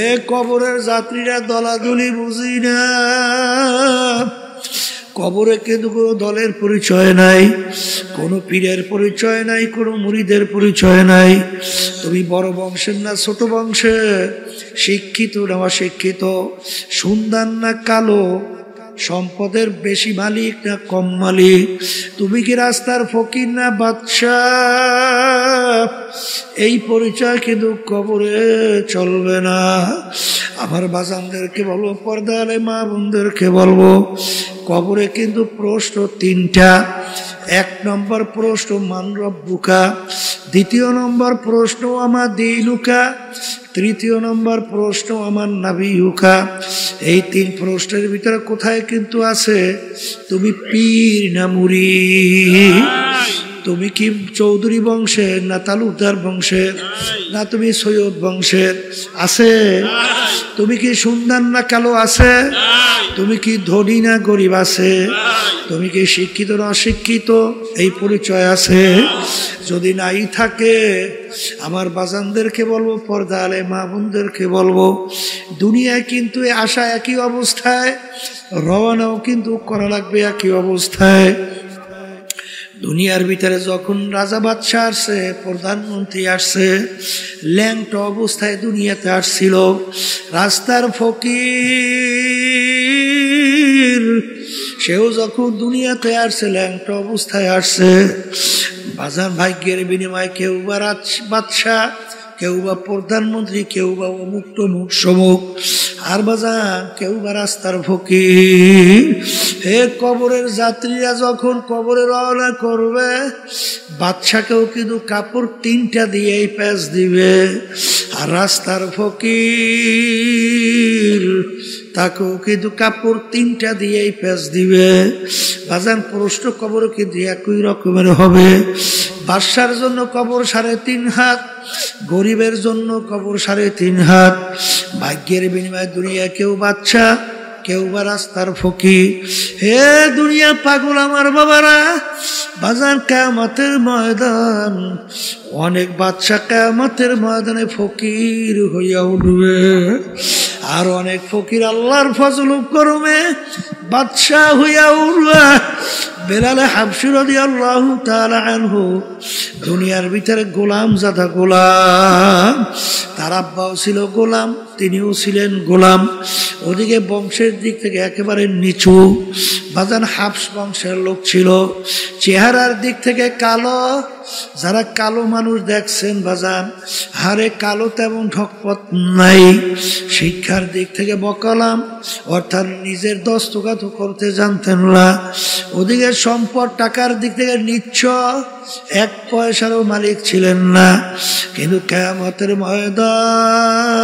এ কবরের যাত্রীরা দলাদলি বুঝি না, কবরে কিন্তু কোনো দলের পরিচয় নাই, কোনো পীরের পরিচয় নাই, কোনো মুরিদের পরিচয় নাই। তুমি বড় বংশের না ছোট বংশের, শিক্ষিত না অশিক্ষিত, সুন্দর না কালো, সম্পদের বেশি মালিক না কম মালিক, তুমি কি রাস্তার ফকির না বাদশাহ, এই পরিচয় কিন্তু কবরে চলবে না। আমার বাজানদেরকে বলবো, পর্দালে মা বোনদেরকে বলবো, কবরে কিন্তু প্রশ্ন তিনটা। এক নম্বর প্রশ্ন মান রব্বুকা, দ্বিতীয় নম্বর প্রশ্ন আমার দীনুকা, তৃতীয় নম্বর প্রশ্ন আমার নাবিয়ুকা। এই তিন প্রশ্নের ভিতরে কোথায় কিন্তু আছে তুমি পীর না মুরিদ, তুমি কি চৌধুরী বংশের না তালুকদার বংশের, না তুমি সৈয়দ বংশের, আছে? তুমি কি সুন্দর না কালো, আছে? তুমি কি ধনী না গরিব, আছে? তুমি কি শিক্ষিত না অশিক্ষিত, এই পরিচয় আছে? যদি নাই থাকে, আমার বাজানদেরকে বলবো, পর্দা আলে মা বোনদেরকে বলবো, দুনিয়ায় কিন্তু আসা একই অবস্থায়, রওনাও কিন্তু করা লাগবে একই অবস্থায়। দুনিয়ার ভিতরে যখন রাজা বাদশাহ আসছে, প্রধানমন্ত্রী আসছে, ল্যাংটা অবস্থায় দুনিয়াতে আসছিল, রাস্তার ফকির সেও যখন দুনিয়াতে আসছে ল্যাংটা অবস্থায় আসছে। বাজার ভাগ্যের বিনিময়ে কেউ বা বাদশাহ, কেউ বা প্রধানমন্ত্রী, কেউ বা অমুক তমুক সমুক, আর বাজার কেউ বা রাস্তার ফকির। হে কবরের যাত্রীরা যখন কবরে রওনা করবে, বাদশাকেও কিন্তু কাপড় তিনটা দিয়েই প্যাঁচ দিবে, আর রাস্তার ফকির তাকেও কিন্তু কাপড় তিনটা দিয়েই প্যাঁচ দিবে। বাজান প্রশ্ন কবর কিন্তু একই রকমের হবে। বাদশার জন্য কবর 3.5 হাত, গরিবের জন্য কবর 3.5 হাত। ভাগ্যের বিনিময়ে দুনিয়া কেউ বাদশা, কেউ বা রাস্তার ফকির। হে দুনিয়া পাগল আমার বাবারা, বাজার কিয়ামতের ময়দান, অনেক বাদশা কিয়ামতের ময়দানে ফকির হইয়া উঠবে, আর অনেক ফকির আল্লাহর ফজল করমে বাদশা হইয়া উঠবে। বেলালে হাবশী রাদিয়াল্লাহু তাআলা আনহু দুনিয়ার ভিতরে গোলাম জাদা গোলাম, তার আব্বাও ছিল গোলাম, তিনিও ছিলেন গোলাম। ওদিকে বংশের দিক থেকে একেবারে নিচু, বাজান হাবশ বংশের লোক ছিল, চেহারার দিক থেকে কালো। যারা কালো মানুষ দেখছেন বাজান, হারে কালো তেমন ঠকপথ নাই। শিক্ষার দিক থেকে বকালাম, অর্থাৎ নিজের দস্তখত করতে জানতেন না। ওদিকে সম্পদ টাকার দিক থেকে নিচ্ছ, 1 পয়সারও মালিক ছিলেন না। কিন্তু কিয়ামতের ময়দান,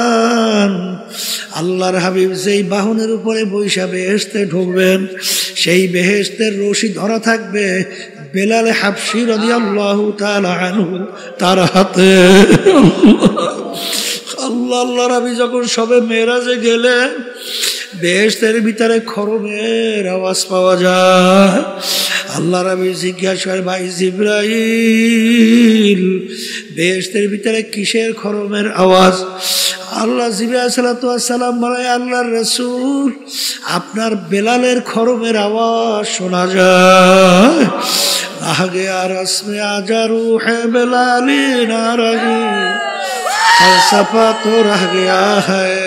আল্লাহর হাবিব যেই বাহনের উপরে বৈশা বেহেশতে ঢুকবেন, সেই বেহেশতের রশি ধরা থাকবে বেলাল হাবশী রাদিয়াল্লাহু তাআলা আনহু তার হাতে। আল্লাহর হাবিব যখন সবে মেরাজে গেলেন, বেহেশতের ভিতরে খরমের আওয়াজ পাওয়া যায়। আল্লাহর হাবিব জিজ্ঞাসা করে, ভাই জিবরাইল, বেহেশতের ভিতরে কিসের খরমের আওয়াজ? আল্লাহ জিবরাইল আলাইহিস সালাম বলে, আল্লাহর রাসূল, আপনার বেলালের খরমের আওয়াজ শোনা যায়। আহ গয়া রসমে আজা রূহে বেলালি না রহি, ফলসফা তো রহ গয়া হ্যায়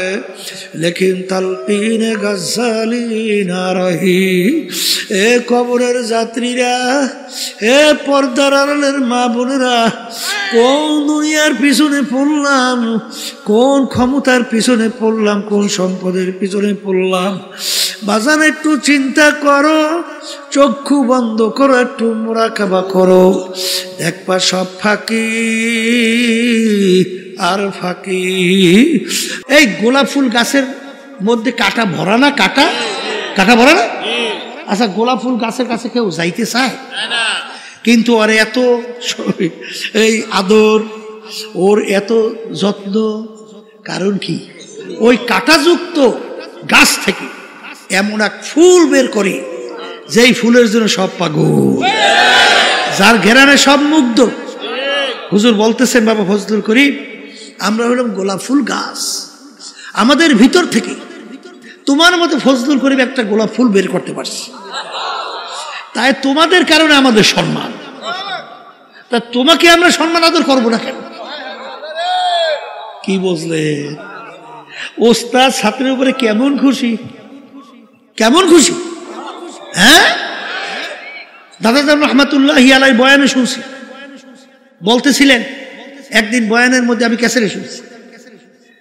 লেকিন তালকিন গজ্জালি না রহি। এ কবরের যাত্রীরা, এ পর্দার আড়ালের মা বোনেরা, কোন দুনিয়ার পিছনে পড়লাম, কোন ক্ষমতার পিছনে পড়লাম, কোন সম্পদের পিছনে পড়লাম? বাজান একটু চিন্তা করো, চক্ষু বন্ধ করো, একটু মুরাকাবা করো, দেখবা সব ফাঁকি আর ফাঁকি। এই গোলাপ ফুল গাছের মধ্যে কাটা ভরা না? কাটা কাটা ভরা না? আচ্ছা, গোলাপ ফুল গাছের কাছে কেউ যাইতে চায়? কিন্তু ওর এত এই আদর, ওর এত যত্ন, কারণ কি? ওই কাটাযুক্ত গাছ থেকে এমন এক ফুল বের করে, যেই ফুলের জন্য সব পাগল, যার ঘেরানে সব মুগ্ধ। হুজুর বলতেছেন, বাবা ফজলুল করিম, আমরা হলাম গোলাপ ফুল গাছ, আমাদের ভিতর থেকে তোমার মতো ফজলুল করিম একটা গোলাপ ফুল বের করতে পারছি, তাই তোমাদের কারণে আমাদের সম্মান। তা তোমাকে আমরা সম্মান আদর করবো না কেন? কি বুঝলে? ওস্তাদ ছাত্রের উপরে কেমন খুশি, কেমন খুশি। হ্যাঁ, দাদা জান রহমাতুল্লাহি আলাইহি বয়ানে শুনছি, বলতেছিলেন একদিন বয়ানের মধ্যে, আমি ক্যাসেটে শুনছি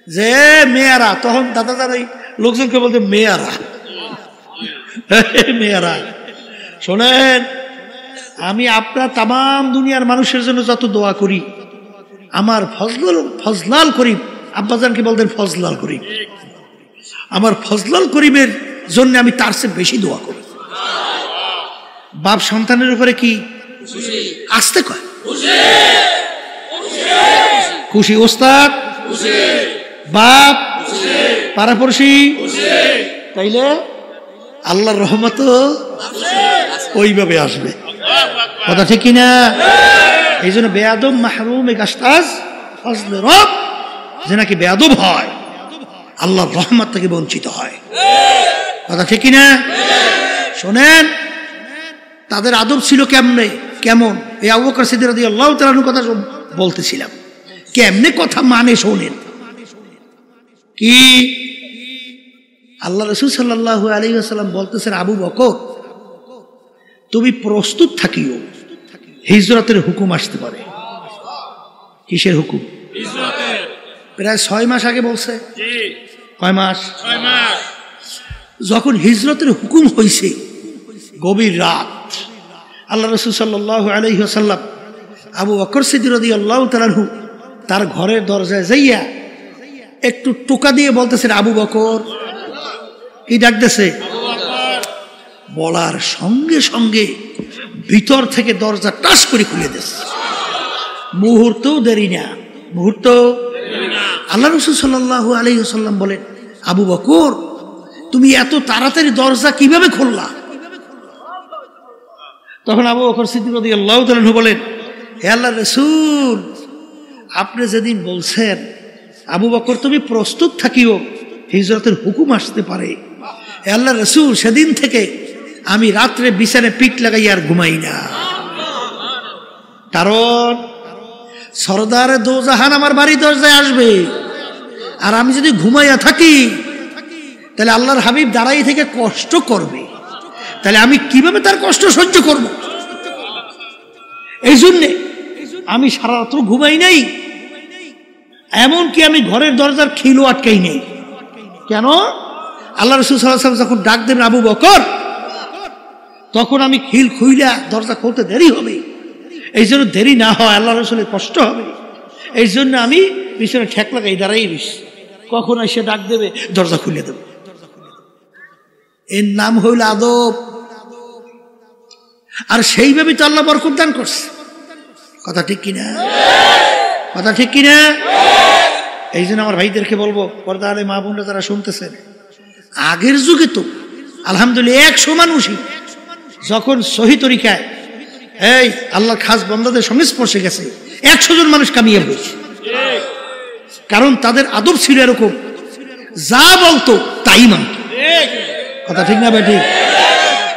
যে মেয়ারা, তখন দাদা জান ওই লোকজনকে বলতে মেয়ারা, মেয়ারা শোনেন, আমি আপনার তাম দুনিয়ার মানুষের জন্য যত দোয়া করি, আমার ফজলাল করিম, আব্বাজানকে বলতেন ফজলাল করিম, আমার ফজলাল করিমের জন্য আমি তার চেয়ে বেশি দোয়া করি। বাপ সন্তানের উপরে কি আসতে কয় খুশি, ওস্তাদ বাপ পাড়াপড়শি, তাইলে আল্লাহর রহমত ওইভাবে আসবে। কথা ঠিক কিনা? এই জন্য বেয়াদব মাহরুম গাস্তাজ ফজলে রব, যে নাকি বেয়াদব হয় আল্লাহর রহমত থেকে বঞ্চিত হয়। কথা ঠিক কিনা? শোনেন, তাদের আদব ছিল কেমনে, কেমন? এই আবু বকর সিদ্দিক রাদিয়াল্লাহু তাআলা আনহুর কথা বলতেছিলাম, কেমনে কথা মানে শোনেন। কি আল্লাহ রাসূল সাল্লাল্লাহু আলাইহি ওয়াসাল্লাম বলতেছেন, আবু বকর তুমি প্রস্তুত থাকিও, হিজরতের হুকুম আসতে পারে। কিসের হুকুম? প্রায় 6 মাস আগে বলছে। কয় মাস? 6 মাস। যখন হিজরতের হুকুম হয়েছে, গভীর রাত, আল্লাহ রাসূল সাল্লাল্লাহু আলাইহি ওয়াসাল্লাম আবু বকর সিদ্দিক রাদিয়াল্লাহু তাআলা আনহু তার ঘরের দরজায় যাইয়া একটু টোকা দিয়ে বলতেছেন, আবু বকর। কি ডাকতেছে? বলার সঙ্গে সঙ্গে ভিতর থেকে দরজা টাস করে খুলে দিয়েছে। মুহূর্তও দেরি না, মুহূর্ত। আল্লাহ রাসূল সাল্লাল্লাহু আলাইহি ওয়াসাল্লাম বলেন, আবু বকর তুমি এত তাড়াতাড়ি দরজা কিভাবে খুললা? তখন আবু বকর সিদ্দিক রাদিয়াল্লাহু তাআলা আনহু বলেন, হে আল্লাহর রাসূল, আপনি যেদিন বলছেন আবু বকর তুমি প্রস্তুত থাকিও, হিজরতের হুকুম আসতে পারে, হে আল্লাহর রাসূল, সেদিন থেকে আমি রাত্রে বিছানায় পিঠ লাগাই আর ঘুমাই না। কারণ সরদারে দোজাহান আমার বাড়ি দরজায় আসবে, আর আমি যদি ঘুমাইয়া থাকি তাহলে আল্লাহর হাবিব দাঁড়াই থেকে কষ্ট করবে, তাহলে আমি কিভাবে তার কষ্ট সহ্য করব? এই জন্যে আমি সারা রাত্র ঘুমাই নাই, এমনকি আমি ঘরের দরজার খিলও আটকাই নেই। কেন? আল্লাহ রাসূল সাল্লাল্লাহু আলাইহি ওয়াসাল্লাম যখন ডাক দেবেন আবু বকর, তখন আমি খিল খুইলা দরজা খুলতে দেরি হবে, এই জন্য দেরি না হয়, আল্লাহ রাসূলের কষ্ট হবে, এই জন্য আমি পিছনে ঠেক লাগাই দাঁড়াই রইছি, কখন এসে ডাক দেবে দরজা খুলে দেব। এর নাম হইল আদব। আর সেইভাবে তো আল্লাহ বরকত দান করছে। কথা ঠিক কিনা? কথা ঠিক কিনা? এই জন্য আমার ভাইদেরকে বলবো, পর্দা আলে মা বোনরা যারা শুনতেছেন, আগের যুগে তো আলহামদুলিল্লাহ 100 মানুষই যখন সহি তরিকায় এই আল্লাহর খাস বান্দাদের সংস্পর্শে গেছে, 100 জন মানুষ কামিয়ে হয়েছে। কারণ তাদের আদব ছিল এরকম, যা বলতো তাই মানত। কথা ঠিক না ভাই? ঠিক।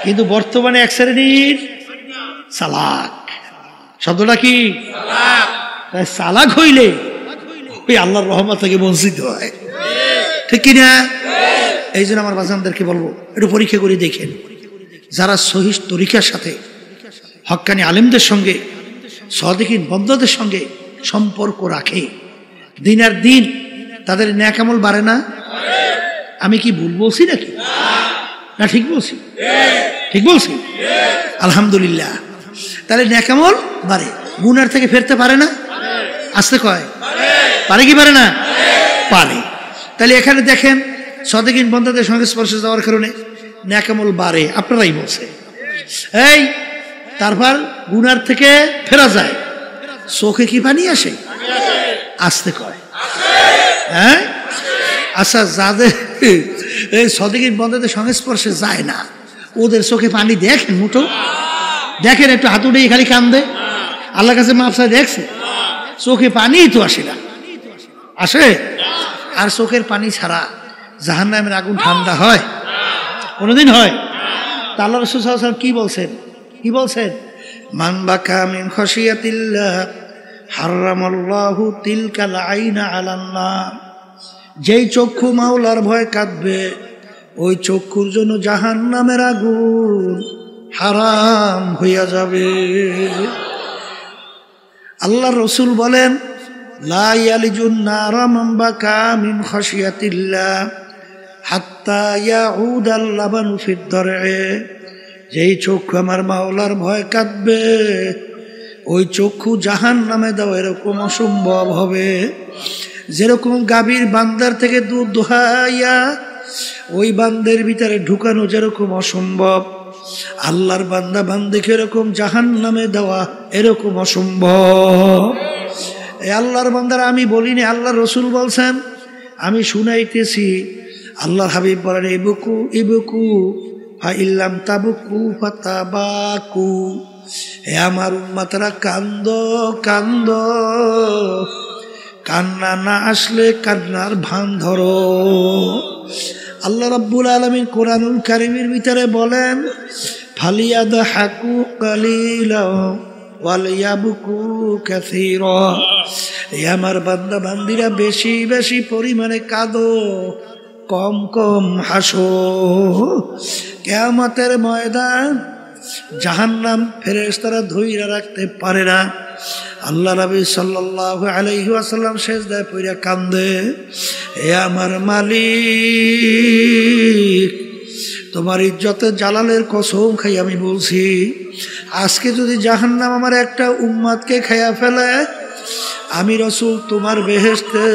কিন্তু বর্তমানে এক শ্রেণীর চালাক, শব্দটা কি? চালাক হইলে ওই আল্লাহর রহমত থেকে বঞ্চিত হয়। ঠিক কিনা? এই জন্য আমার বাজানদেরকে বলবো, একটু পরীক্ষা করে দেখেন, যারা সহি তরিকার সাথে হক্কানি আলেমদের সঙ্গে, সাদিকিন বন্ধুদের সঙ্গে সম্পর্ক রাখে, দিন আর দিন তাদের নেক আমল বাড়ে না? আমি কি ভুল বলছি নাকি? না ঠিক বলছি? ঠিক বলছি? আলহামদুলিল্লাহ। তাহলে নেক আমল বাড়ে, গুনার থেকে ফেরতে পারে না? আসতে কয় পারে কি পারে না? পারে। তাহলে এখানে দেখেন, সাদিকিন বন্ধুদের সংস্পর্শে যাওয়ার কারণে নেক আমল বাড়ে, আপনারাই বলছে। এই তারপর গুনার থেকে ফেরা যায়, চোখে কি পানি আসে? আসতে কয়। হ্যাঁ, আচ্ছা, যাদের এই সাদিকিন বন্ধুদের সংস্পর্শে যায় না, ওদের চোখে পানি দেখেন? মুঠো দেখেন, একটু হাত উঠে খালি কান্দে, আল্লাহর কাছে মাফ চাই, দেখছে? চোখে পানি তো আসে না। আসে? আর চোখের পানি ছাড়া জাহান্নামের আগুন ঠান্ডা হয়? কোনোদিন হয়? তা আল্লাহ রাসূল সাল্লাল্লাহু আলাইহি ওয়াসাল্লাম কি বলছেন? মান বাকা মিন খাশিয়াতিল্লাহ হারামাল্লাহু তিলকাল আইনা আলান নার। যেই চক্ষু মাওলার ভয় কাঁদবে ওই চক্ষুর জন্য জাহান্নামের আগুন হারাম হইয়া যাবে। আল্লাহ রাসূল বলেন লা ইয়ালিজুন নারা মান বাকা মিন খাশিয়াতিল্লাহ হাত্তা ইয়াউদাল লাবানু ফিদ দার'i। যেই চক্ষু আমার মাওলার ভয় কাঁদবে ওই চক্ষু জাহান্নামে দেওয়া এরকম অসম্ভব হবে। যেরকম গাভীর বান্দার থেকে দুধ দোহাইয়া ওই বান্দের ভিতরে ঢুকানো যেরকম অসম্ভব, আল্লাহর বান্দা বান্দিকে এরকম জাহান্নামে দেওয়া এরকম অসম্ভব। এই আল্লাহর বান্দারা আমি বলিনি, আল্লাহর রাসূল বলছেন, আমি শুনাইতেছি। আল্লাহর হাবিব বলেন ইবকু ইবকু ফাইল্লাম তাবকু ফাতাবাকু। হে আমার উম্মতরা কান্দ কান্দ, কান্না না আসলে কান্নার ভান ধরো। আল্লাহ রাব্বুল আলামিন কোরআনুল কারীমের ভিতরে বলেন ফালিয়াদহাকু কালিলা ওয়ালিয়াবকু কাসীরা। হে আমার বান্দা বান্দিরা বেশি বেশি পরিমাণে কাঁদো, কম কম হাসো। কিয়ামতের ময়দান জাহান্নাম ফেরেশতারা ধইরা রাখতে পারে না। আল্লাহ নবী সাল্লাল্লাহু আলাইহি ওয়াসাল্লাম সিজদায় পড়ে কান্দে, হে আমার মালিক, তোমার ইজ্জতে জালালের কসম খাই আমি বলছি, আজকে যদি জাহান্নাম আমার একটা উম্মতকে খাইয়া ফেলে আমি রাসূল তোমার বেহেশতে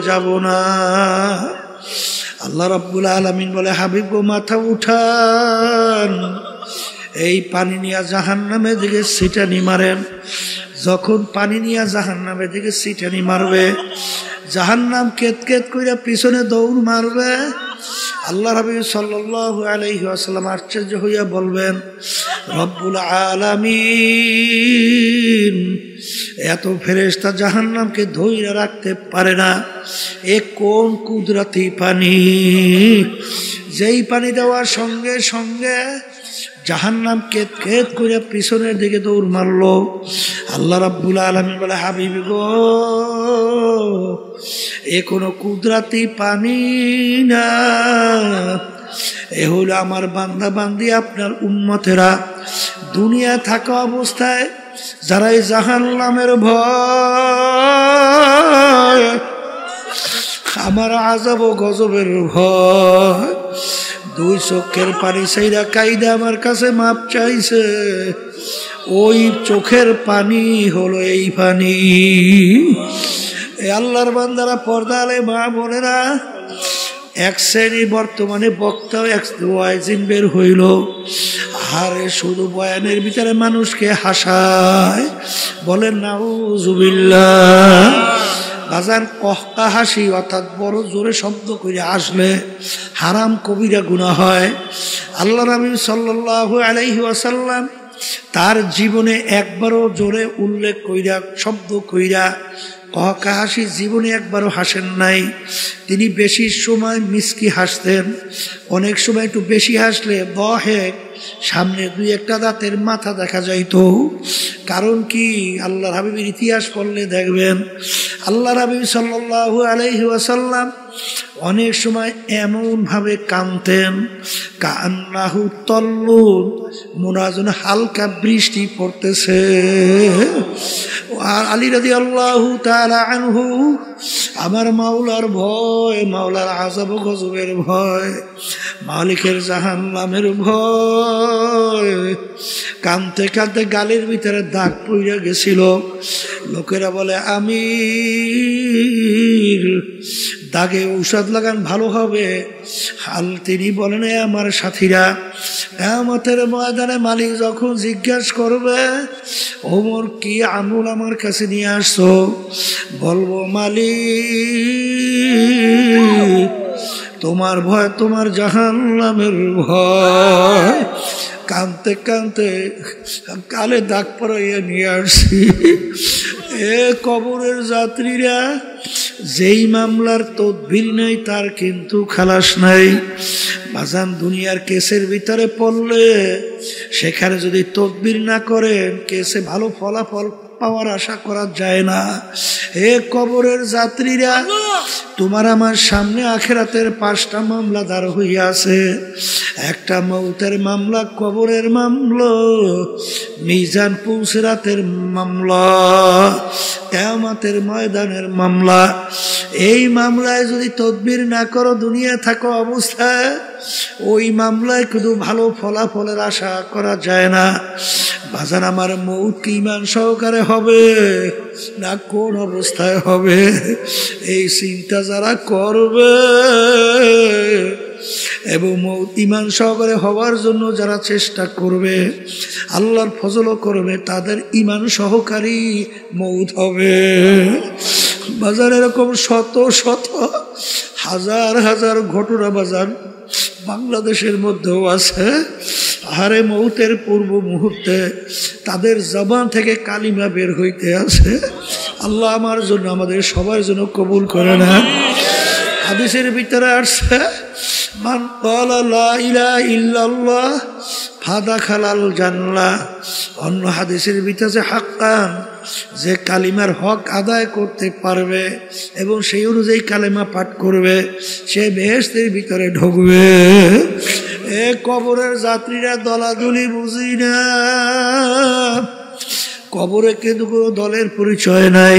যাব না। আল্লাহ রাব্বুল আলামিন বলে হাবিব গো মাথা উঠান, এই পানি নিয়ে জাহান্নামের দিকে ছিটানি মারেন। যখন পানি নিয়ে জাহান্নামের দিকে ছিটানি মারবে, জাহান্নাম কেত কেত কইরা পিছনে দৌড় মারবে। আল্লাহ রাব্বি সাল্লাল্লাহু আলাইহি ওয়াসাল্লাম আশ্চর্য হইয়া বলবেন রব্বুল আলামিন এত ফেরেশতা জাহান্নামকে ধইরা রাখতে পারে না, এ কোন কুদরতি পানি, যেই পানি দেওয়ার সঙ্গে সঙ্গে জাহান্নাম কেত কেত করে পিছনের দিকে দৌড় মারলো। আল্লাহ রাব্বুল আলামিন বলে হাবিব গো এ কোনো কুদরতি পানি না, এ হলো আমার বান্দা বান্দি আপনার উম্মতেরা দুনিয়া থাকা অবস্থায় যারা এই জাহান্নামের ভয়, আমার আযাব ও গজবের ভয়, দুই চোখের পানি সেইরা কাইদা আমার কাছে মাপ চাইছে, ওই চোখের পানি হলো এই পানি। এই আল্লাহর বান্দারা পর্দা আলে মা বোনেরা, এক শ্রেণী বর্তমানে বক্তা এক ওয়াইজিন বের হইল, আরে শুধু বয়ানের ভিতরে মানুষকে হাসায়, বলেন নাউজুবিল্লাহ। বাজার কহকা হাসি অর্থাৎ বড় জোরে শব্দ করে আসলে হারাম কবিরা গুনাহ হয়। আল্লাহ নবী সাল্লাল্লাহু আলাইহি ওয়াসাল্লাম তার জীবনে একবারও জোরে উল্লেখ কইরা শব্দ কইরা কহকা হাসি জীবনে একবারও হাসেন নাই। তিনি বেশি সময় মিসকি হাসতেন, অনেক সময় একটু বেশি হাসলে বহেক সামনে দুই একটা দাঁতের মাথা দেখা যাইতো। কারণ কি আল্লাহর হাবিবের ইতিহাস পড়লে দেখবেন আল্লাহর হাবিব সাল্লাল্লাহু আলাইহি ওয়াসাল্লাম অনেক সময় এমন ভাবে কাঁদতেন কান্নাহু তল্লুন, মনে হয় যেন হালকা বৃষ্টি পড়তেছে। আর আলী রাদিয়াল্লাহু তাআলা আনহু আমার মাওলার ভয়, মাওলার আযাব ও গজবের ভয়, মালিকের জাহান্নামের ভয়, কাঁদতে কাঁদতে গালের ভিতরে দাগ পড়ে গেছিল। লোকেরা বলে আমির দাগে ঔষধ লাগান ভালো হবে। হাল তিনি বলেন আমার সাথীরা কিয়ামতের ময়দানে মালিক যখন জিজ্ঞাসা করবে ওমর কি আমল আমার কাছে নিয়ে আসছো, বলবো মালিক তোমার ভয়, তোমার জাহান্নামের ভয়। কাঁদতে কাঁদতে কালে দাগ পরাইয়া নিয়ে আসছি। এ কবরের যাত্রীরা যেই মামলার তদবির নাই তার কিন্তু খালাস নাই। বাজান দুনিয়ার কেসের ভিতরে পড়লে সেখানে যদি তদবির না করেন কেসে ভালো ফলাফল পাওয়ার আশা করা যায় না। হে কবরের যাত্রীরা, তোমার আমার সামনে আখিরাতের 5টা মামলা দাঁড় হইয়া আছে। একটা মৌতের মামলা, কবরের মামলা, মিজান পুলসিরাতের মামলা, কিয়ামতের ময়দানের মামলা। এই মামলায় যদি তদবির না করো দুনিয়া থাকো অবস্থায়, ওই মামলায় শুধু ভালো ফলাফলের আশা করা যায় না। বাজান আমার মৌত কি ঈমান সহকারে হবে না কোন অবস্থায় হবে, এই চিন্তা যারা করবে এবং মৌত ঈমান সহকারে হওয়ার জন্য যারা চেষ্টা করবে, আল্লাহর ফজল করবে, তাদের ঈমান সহকারী মৌত হবে। বাজার এরকম শত শত হাজার হাজার ঘটনা বাজার বাংলাদেশের মধ্যেও আছে। আরে মৌতের পূর্ব মুহূর্তে তাদের জবান থেকে কালিমা বের হইতে আছে। আল্লাহ আমার জন্য আমাদের সবার জন্য কবুল করে না। হাদিসের ভিতরে আসছে, মান ক্বালা লা ইলাহা ইল্লাল্লাহ ফাদাখালাল জান্নাহ। অন্য হাদিসের ভিতরে হাক্কান, যে কালিমার হক আদায় করতে পারবে এবং সেই অনুযায়ী কালিমা পাঠ করবে সে বেহেশতের ভিতরে ঢুকবে। এ কবরের যাত্রীরা দলাদলি বুঝি না। কবরে কিন্তু কোনো দলের পরিচয় নাই,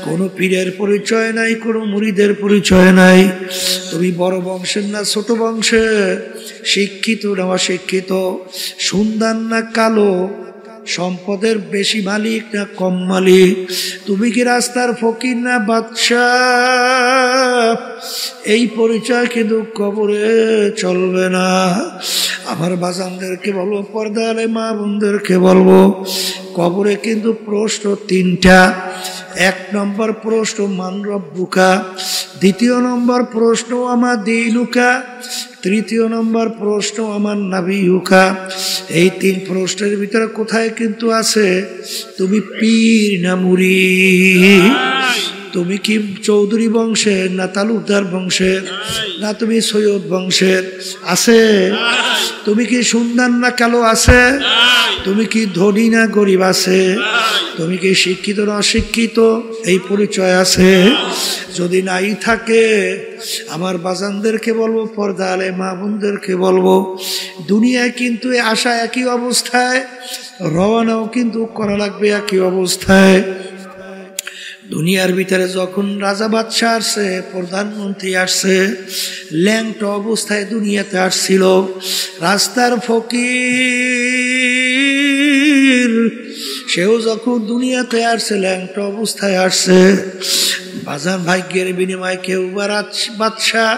কোনো পীরের পরিচয় নাই, কোনো মুরিদের পরিচয় নাই। তুমি বড় বংশের না ছোট বংশের, শিক্ষিত না অশিক্ষিত, সুন্দর না কালো, সম্পদের বেশি মালিক না কম মালিক, তুমি কি রাস্তার ফকির না বাদশাহ, এই পরিচয় কিন্তু কবরে চলবে না। আমার বাজানদেরকে বলবো, পর্দারে মা বোনদেরকে বলবো, কবরে কিন্তু প্রশ্ন 3টা। 1 নম্বর প্রশ্ন মান রব্বুকা, 2য় নম্বর প্রশ্ন আমা দীনুকা, 3য় নম্বর প্রশ্ন আমার নাবিয়ুকা। এই 3 প্রশ্নের ভিতরে কোথায় কিন্তু আছে তুমি পীর না মুরিদ, তুমি কি চৌধুরী বংশের না তালুকদার বংশের, না তুমি সৈয়দ বংশের, আছে? তুমি কি সুন্দর না কালো, আছে? তুমি কি ধনী না গরিব, আছে? তুমি কি শিক্ষিত না অশিক্ষিত, এই পরিচয় আছে? যদি নাই থাকে আমার বাজানদেরকে বলবো, পর্দা আলে মা বোনদেরকে বলবো, দুনিয়ায় কিন্তু আসা একই অবস্থায়, রওনাও কিন্তু করা লাগবে একই অবস্থায়। দুনিয়ার ভিতরে যখন রাজা বাদশাহ আসছে, প্রধানমন্ত্রী আসছে, ল্যাংটা অবস্থায় দুনিয়াতে আসছিল। রাস্তার ফকির সেও যখন দুনিয়াতে আসছে ল্যাংটা অবস্থায় আসছে। বাজান ভাগ্যের বিনিময়ে কেউ বা বাদশাহ,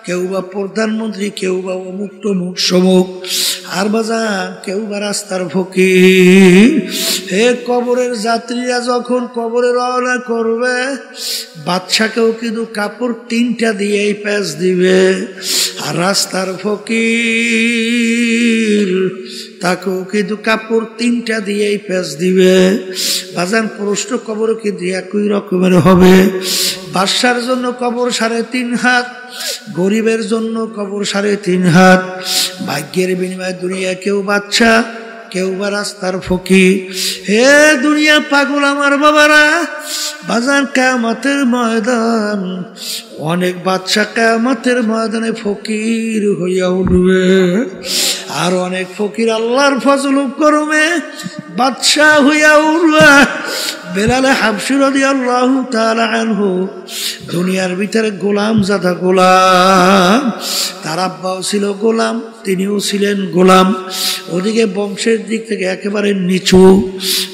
কেউ বা প্রধানমন্ত্রী, কেউ বা অমুক তমুক সমুক, আর বাজান কেউ বা রাস্তার ফকির। হে কবরের যাত্রীরা যখন কবরে রওনা করবে, বাদশাকেও কিন্তু কাপড় 3টা দিয়েই প্যাঁচ দিবে, আর রাস্তার ফকির তাকেও কিন্তু কাপড় 3টা দিয়েই প্যাঁচ দিবে। বাজান প্রশ্ন কবর কিন্তু একই রকমের হবে। বাদশার জন্য কবর 3.5 হাত, গরিবের জন্য কবর 3.5 হাত। ভাগ্যের বিনিময়ে দুনিয়া কেউ বাদশা, কেউ বা রাস্তার ফকির। হে দুনিয়া পাগল আমার বাবারা, বাজান কিয়ামতের ময়দান, অনেক বাদশা কিয়ামতের ময়দানে ফকির হইয়া উঠবে, আর অনেক ফকির আল্লাহর ফজল করবে বাদশা হইয়া উঠবে। বেলালে হাবশী রাদিয়াল্লাহু তাআলা আনহু দুনিয়ার ভিতরে গোলাম জাদা গোলাম, তার আব্বাও ছিল গোলাম, তিনিও ছিলেন গোলাম। ওদিকে বংশের দিক থেকে একেবারে নিচু,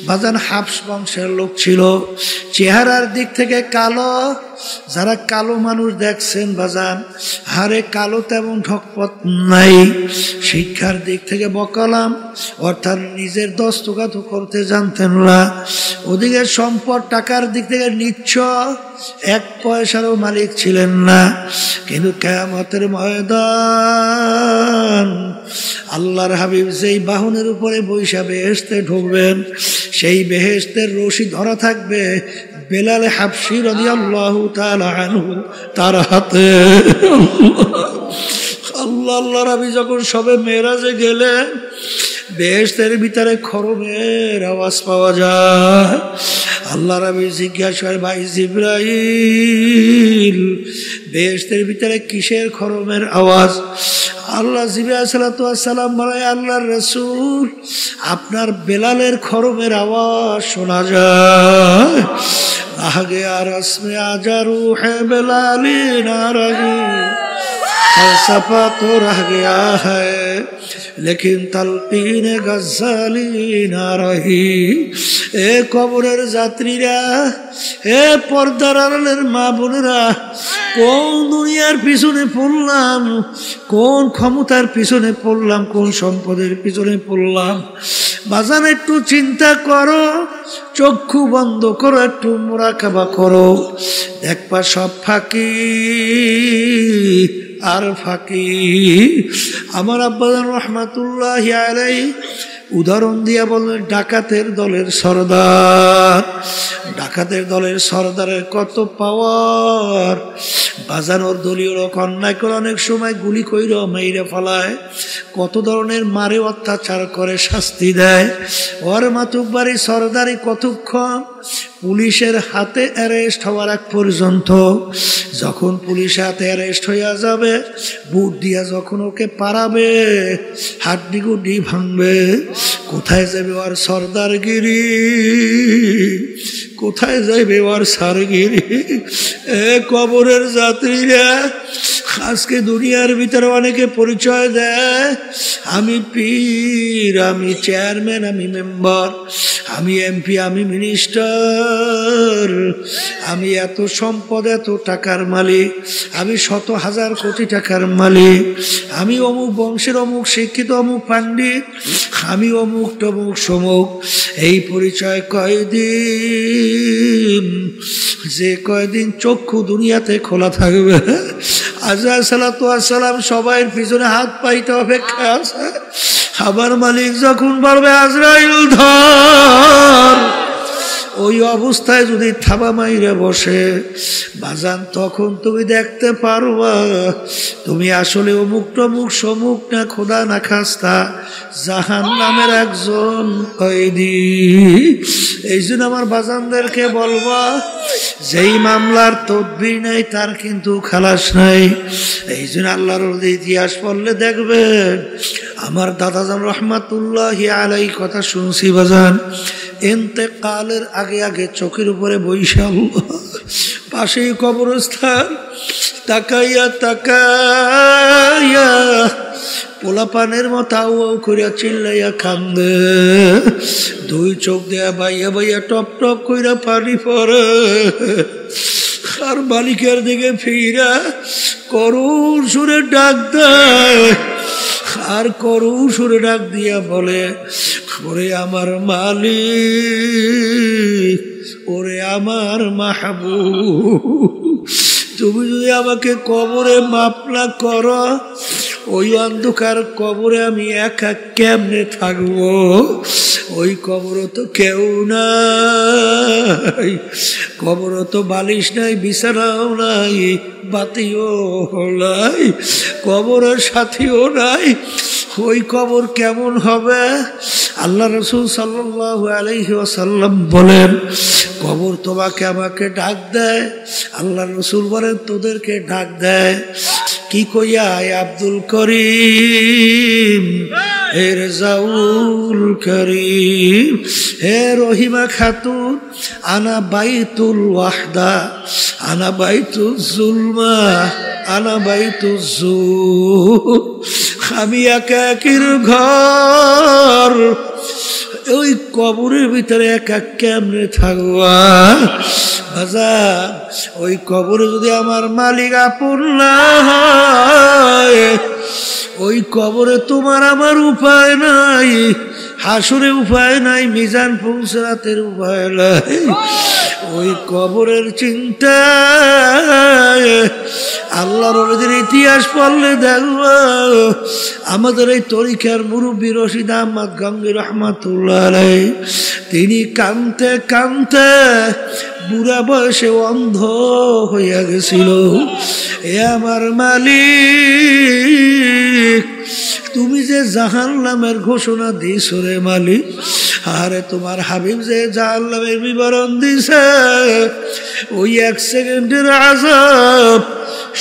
বাজান হাবশ বংশের লোক ছিল। চেহারার দিক থেকে কালো, যারা কালো মানুষ দেখছেন বাজান, হারে কালো তেমন ঠকপথ নাই। শিক্ষার দিক থেকে বকালাম, অর্থাৎ নিজের দস্তখত করতে জানতেন না। ওদিকে সম্পদ টাকার দিক থেকে নিচ্ছ, 1 পয়সারও মালিক ছিলেন না। কিন্তু কিয়ামতের ময়দান, আল্লাহর হাবিব যেই বাহনের উপরে বৈশা বেহেশতে ঢুকবেন, সেই বেহেশতের রশি ধরা থাকবে বেলাল হাবশী রাদিয়াল্লাহু তাআলা আনহু তার হাতে। আল্লাহ আল্লাহ নবী যখন সবে মেরাজে গেলেন, বেহেশতের ভিতরে খরমের আওয়াজ পাওয়া যায়। আল্লাহ নবী জিজ্ঞাসা করে, ভাই জিবরাইল, বেহেশতের ভিতরে কিসের খরমের আওয়াজ? আল্লাহ জিবরাইল আলাইহিস সালাতু ওয়াস সালাম বলে, আল্লাহর রাসূল, আপনার বেলালের খরমের আওয়াজ শোনা যায়। আ গয়া রসমে আজা রূহে বেলালি না রহি, फलसफा तो रह गया है लेकिन तलकीन गज़ाली ना रही। ए কবরের যাত্রীরা, এ পর্দার আড়ালের মা বোনেরা, কোন দুনিয়ার পিছনে পড়লাম, কোন ক্ষমতার পিছনে পড়লাম, কোন সম্পদের পিছনে পড়লাম? বাজান একটু চিন্তা করো, চক্ষু বন্ধ করো, একটু মুরাকাবা করো, দেখবা সব ফাঁকি আর ফাঁকি। আমার আব্বাজান রহমাতুল্লাহি আলাইহি উদাহরণ দিয়া বললেন, ডাকাতের দলের সরদার। ডাকাতের দলের সরদারের কত পাওয়ার! বাজানোর দলীয় লোক অন্যায় করে অনেক সময় গুলি কইরা মাইরে ফেলায়, কত ধরনের মারে অত্যাচার করে শাস্তি দেয়। ওর মাতুব্বারি সরদারি কতক্ষণ? পুলিশের হাতে অ্যারেস্ট হওয়ার আগ পর্যন্ত। যখন পুলিশের হাতে অ্যারেস্ট হইয়া যাবে, বুট দিয়া যখন ওকে পারাবে, হাড্ডি গুড্ডি ভাঙবে, কোথায় যাবে ওর সরদারগিরি? কোথায় যাইবে ওর সারগিরি? এ কবরের যাত্রীরা, আজকে দুনিয়ার ভিতরে অনেকে পরিচয় দেয়, আমি পীর, আমি চেয়ারম্যান, আমি মেম্বার, আমি এমপি, আমি মিনিস্টার, আমি এত সম্পদ, এত টাকার মালিক, আমি শত হাজার কোটি টাকার মালিক, আমি অমুক বংশের অমুক শিক্ষিত, অমুক পাণ্ডিত, আমি অমুক টমুক সমুক। এই পরিচয় কয়দিন? যে কয়দিন চক্ষু দুনিয়াতে খোলা থাকবে। আজরাইল সালাতু ওয়াস সালাম সবাই পিছনে হাত পাইতে অপেক্ষা আছে। আবার মালিক যখন বলবে আজরাইল ধর, ওই অবস্থায় যদি থাবা মাইরে বসে বাজান, তখন তুমি দেখতে পারবা তুমি আসলে অমুক টমুক সমুক না, খোদা না খাস্তা জাহান্নামের একজন কয়েদি। এই জন্য আমার বাজানদেরকে বলবা, যেই মামলার তদবির নাই তার কিন্তু খালাস নাই। এই জন্য আল্লাহর ইতিহাস পড়লে দেখবেন, আমার দাদাজান রহমাতুল্লাহি আলাইহি কথা শুনছি বাজান, ইন্তেকালের আগে আগে চোখের উপরে বৈশা পাশেই কবরস্থান, তাকাইয়া তাকাইয়া পোলাপানের মতো আউ আউ করিয়া চিল্লাইয়া কান্দে, দুই চোখ দেয়া বাইয়া বাইয়া টপ টপ কইরা পানি পড়ে। আর মালিকের দিকে ফিরা করুণ সুরে ডাক দেয়, আর করুণ সুরে ডাক দিয়া বলে, ওরে আমার মালিক, ওরে আমার মাহবুব, তুমি যদি আমাকে কবরে মাফ না করো, ওই অন্ধকার কবরে আমি একা কেমনে থাকবো? ওই কবরও তো কেউ নাই, কবরও তো বালিশ নাই, বিছানাও নাই, বাতিও নাই, কবরের সাথীও নাই। ওই কবর কেমন হবে? আল্লাহ রাসূল সাল্লাল্লাহু আলাইহি ওয়াসাল্লাম বলেন, কবর তোমাকে আমাকে ডাক দেয়। আল্লাহ রাসূল বলেন, তোদেরকে ডাক দেয় কি কইয়া? আব্দুল করিম, হে রেজাউল করিম, হে রহিমা খাতুন, আনা বাইতুল ওয়াহদা, আনা বাইতুল জুলমা, আনা বাইতুল জুল। আমি একাকির ঘর, ওই কবরের ভিতরে একা কেমনে থাকবা? বাজার, ওই কবরে যদি আমার মালিক আপন না হয়, ওই কবরে তোমার আমার উপায় নাই। হাসুরে উপায় নাই, মিজান পৌঁছাতের উপায় নাই। ওই কবরের চিন্তা আল্লাহর ওদের ইতিহাস পড়লে দেখব আমাদের এই তরিকার মুরব্বী রশিদ আহমদ গঙ্গী রহমাতুল্লাহ আলাইহি তিনি কাঁদতে কাঁদতে বুড়া বয়সে অন্ধ হইয়া গেছিল। এ আমার মালিক, তুমি যে জাহান্নামের ঘোষণা দিছ রে মালিক, আরে তোমার হাবিব যে জাহান্নামের বিবরণ দিছে, ওই এক সেকেন্ডের আযাব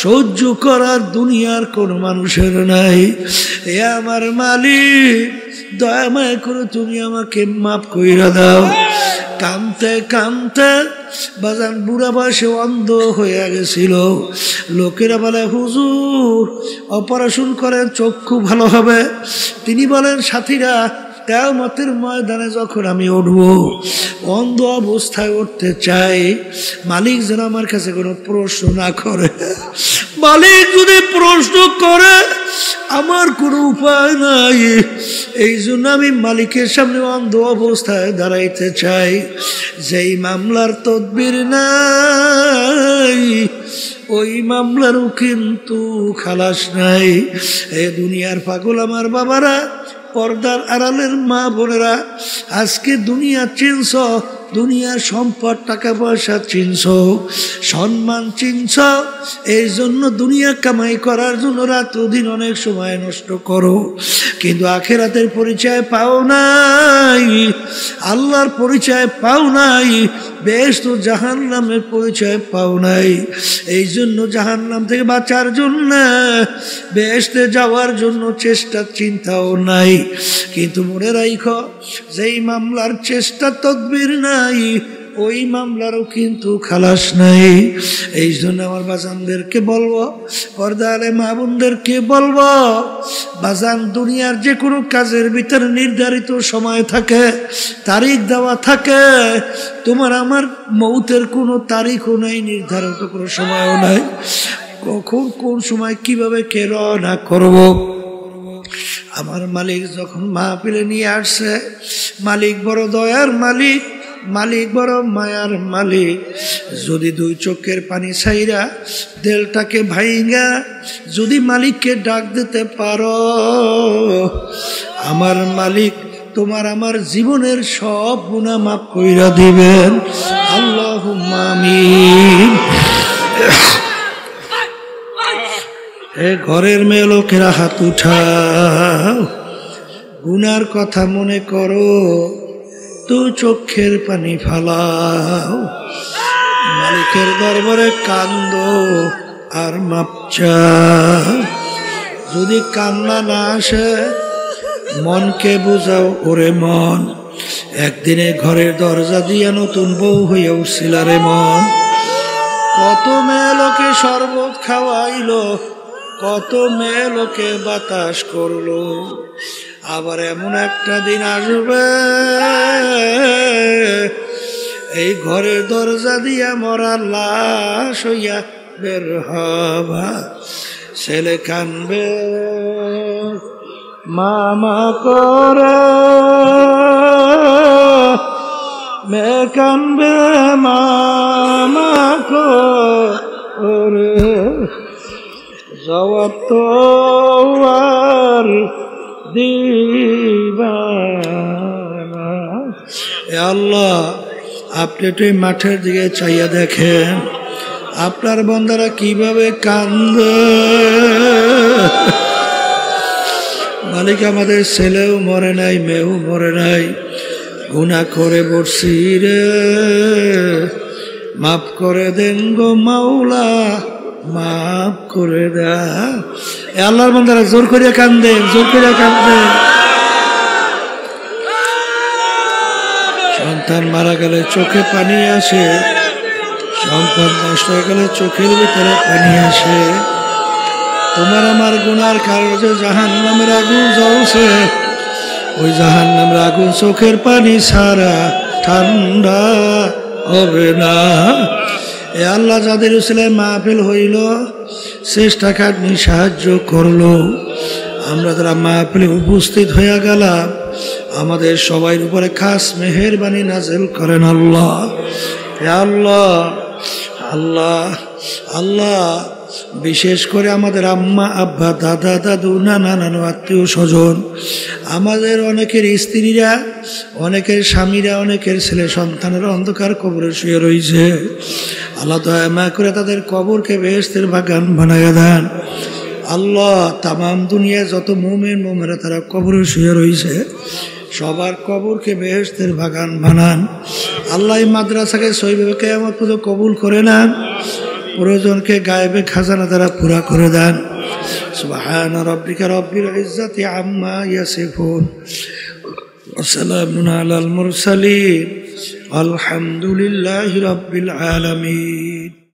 সহ্য করার দুনিয়ার কোন মানুষের নাই। এ আমার মালিক, দয়া মায়া করে তুমি আমাকে মাফ কইরা দাও। কাঁদতে কাঁদতে বাজান বুড়া বয়সে অন্ধ হয়ে গেছিল। লোকেরা বলে হুজুর অপারেশন করেন চক্ষু ভালো হবে। তিনি বলেন সাথীরা কিয়ামতের ময়দানে যখন আমি উঠব, অন্ধ অবস্থায় উঠতে চাই, মালিক যেন আমার কাছে কোনো প্রশ্ন না করে। মালিক যদি প্রশ্ন করে আমার কোনো উপায় নাই, এই জন্য আমি মালিকের সামনে অন্ধ অবস্থায় দাঁড়াইতে চাই। যেই মামলার তদবির নাই, ওই মামলারও কিন্তু খালাস নাই। এ দুনিয়ার পাগল আমার বাবারা, পর্দার আড়ালের মা বোনেরা, আজকে দুনিয়া চিনছ, দুনিয়ার সম্পদ টাকা পয়সা চিনছ, সম্মান চিনছ, এই জন্য দুনিয়া কামাই করার জন্য রাত দিন অনেক সময় নষ্ট করো, কিন্তু আখিরাতের পরিচয় পাও নাই, আল্লাহর পরিচয় পাও নাই, বেহেশত ও জাহান্নামের পরিচয় পাও নাই। এই জন্য জাহান্নাম থেকে বাঁচার জন্য, বেহেশতে যাওয়ার জন্য চেষ্টা চিন্তাও নাই। কিন্তু মনে রাখো, যেই মামলার চেষ্টা তদবির নাই, ওই মামলারও কিন্তু খালাস নাই। এই জন্য আমার বাজানদেরকে বলবো, পর্দারে মা বোনদেরকে বলবো, বাজান দুনিয়ার যে কোনো কাজের ভিতরে নির্ধারিত সময় থাকে, তারিখ দেওয়া থাকে। তোমার আমার মৌতের কোনো তারিখও নাই, নির্ধারিত কোনো সময়ও নাই। কখন কোন সময় কিভাবে কে রওনা করব। আমার মালিক যখন মাহফিলে নিয়ে আসছে, মালিক বড় দয়ার মালিক, মালিক বড় মায়ার মালিক। যদি দুই চোখের পানি ছাইরা দেলটাকে ভাইঙ্গা যদি মালিককে ডাক দিতে পারো, আমার মালিক তোমার আমার জীবনের সব গুনাহ মাফ কইরা দিবেন। আল্লাহুম্মা আমিন। এ ঘরের মেয়ে লোকেরা হাত উঠাও, গুনার কথা মনে করো, তো চোখের পানি ফালাও, মালিকের দরবারে কান্দো আর মাপ চাও। যদি কান্না না আসে, মনকে বুঝাও, ওরে মন, একদিনে ঘরের দরজা দিয়া নতুন বউ হইয়া উঠছিল রে মন। কত মেয়ে লোকে শরবত খাওয়াইলো, কত মেয়ে লোকে বাতাস করলো, আবার এমন একটা দিন আসবে, এই ঘরের দরজা দিয়া মরা লাশ হইয়া বের হবা। ছেলে কানবে মামা করে, মেয়ে কানবে মামা করে, জবাব তো আর দিবানা। এ আল্লাহ, আপনি একটু মাঠের দিকে চাইয়া দেখেন, আপনার বান্দারা কিভাবে কান্দে। মালিক আমাদের ছেলেও মরে নাই, মেয়েও মরে নাই, গুনাহ করে বসছি রে, মাফ করে দেন গো মাওলা, মাফ করে দা। আল্লাহর বান্দারা জোর করিয়া কান্দে, জোর করিয়া কান্দে। সন্তান মারা গেলে চোখে পানি আসে, সম্পদ নষ্ট হয়ে গেলে চোখের ভিতরে পানি আসে। তোমার আমার গুনার কারণে যে জাহান্নামের আগুন জ্বলছে, ওই জাহান্নামের আগুন চোখের পানি ছাড়া ঠান্ডা হবে না। এ আল্লাহ, যাদের উসিলায় মাহফিল হইল, চেষ্টা খাটনি সাহায্য করলো, আমরা যারা মাহফিলে উপস্থিত হইয়া গেলাম, আমাদের সবার উপরে খাস মেহেরবানি নাযিল করেন আল্লাহ। হে আল্লাহ, আল্লাহ, আল্লাহ, বিশেষ করে আমাদের আম্মা আব্বা দাদা দাদু নানা নানু আত্মীয় স্বজন, আমাদের অনেকের স্ত্রীরা, অনেকের স্বামীরা, অনেকের ছেলে সন্তানেরা অন্ধকার কবরে শুয়ে রয়েছে। আল্লাহ দয়া করে তাদের কবরকে বেহেশতের বাগান বানায়া দেন আল্লাহ। তামাম দুনিয়া যত মুমিন মুমিনা তারা কবরে শুয়ে রয়েছে, সবার কবরকে বেহেশতের বাগান বানান আল্লাহ। এই মাদ্রাসাকে সহিভাবে কিয়ামত পর্যন্ত কবুল করে নেন, প্রয়োজনকে গায়েবে খাজানা দ্বারা পুরা করে দেন। সুবহান রাব্বিকা রাব্বিল ইজ্জাতি আম্মা ইয়াসিফুন ওয়া সালামুন আলাল মুরসালিন আলহামদুলিল্লাহি রাব্বিল আলামিন।